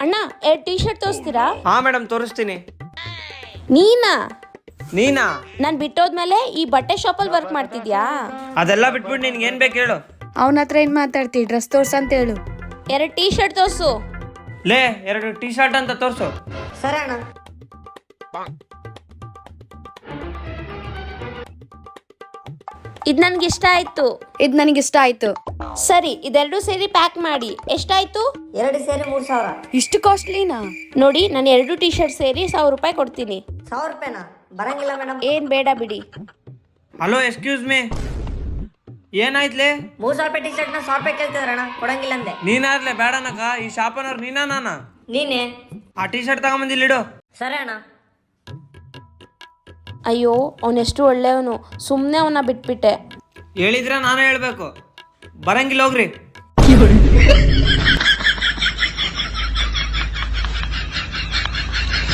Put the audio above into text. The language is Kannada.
ಅಣ್ಣ 2 ಟೀ ಶರ್ಟ್ ತೋರಿಸ್ತೀರಾ? ಹಾ ಮೇಡಮ್ ತೋರಿಸ್ತೀನಿ. ನೀನಾ? ನಾನು ಬಿಟ್ಟೋದ್ಮೇಲೆ ಈ ಬಟ್ಟೆ ಶಾಪಲ್ಲಿ ವರ್ಕ್ ಮಾಡ್ತಿದ್ಯಾ? ಅದೆಲ್ಲ ಬಿಟ್ಬಿಟ್ಟು ನಿನ್ಗೆ ಏನ್ ಬೇಕು ಹೇಳು. ಅವನ ಹತ್ರ ಏನ್ ಮಾತಾಡ್ತಿ? ಡ್ರೆಸ್ ತೋರ್ಸ ಅಂತ ಹೇಳು. 2 ಟೀ ಶರ್ಟ್ ತೋರ್ಸು. ಲೇ 2 ಟೀ ಶರ್ಟ್ ಅಂತ ತೋರ್ಸು. ಸರಿ ಅಣ್ಣ. ಇದು ನನ್ಗೆ ಇಷ್ಟ ಆಯ್ತು. ಇದ್ ನನಗಿಷ್ಟ ಆಯ್ತು. ಸರಿ, ಇದೆರಡು ಸೇರಿ ಪ್ಯಾಕ್ ಮಾಡಿ. ಎಷ್ಟಾಯ್ತು? 2 ಸೇರಿ 3,000. ಇಷ್ಟು ಕಾಸ್ಟ್ಲಿನಾ? ನೋಡಿ, ನಾನು 2 ಟೀ ಶರ್ಟ್ ಸೇರಿ 1,000 ರೂಪಾಯಿ ಕೊಡ್ತೀನಿ. 1,000 ರೂಪಾಯಿನಾ? ಬರಂಗಿಲ್ಲ ಮೇಡಮ್. ಏನ್ ಬೇಡ ಬಿಡಿ. Hello excuse me, ಏನಾಯ್ತ್ಲೆ? 3,000 ರೂಪಾಯಿ ಟಿ ಶರ್ಟ್ ನ 1,000 ರೂಪಾಯಿ ಕೇಳ್ತಿದ್ರಣ್ಣ, ಕೊಡಂಗಿಲ್ಲ ಅಂದೆ. ನೀನಾರ್ಲೆ ಬೇಡನಕ, ಈ ಶಾಪನವ್ರು ನೀನಾ ನಾನಾ? ನೀನೆ. ಆ ಟೀ ಶರ್ಟ್ ತಗೊಂಬಂದಿಲ್ಲಿಡು. ಸರಿ ಅಣ್ಣ. ಅಯ್ಯೋ, ಅವನೆಷ್ಟು ಒಳ್ಳೆಯವನು, ಸುಮ್ಮನೆ ಅವನ್ನ ಬಿಟ್ಬಿಟ್ಟೆ. ಹೇಳಿದ್ರೆ ನಾನು ಹೇಳ್ಬೇಕು. ಬರಂಗಿಲ್ಲ ಹೋಗ್ರಿ.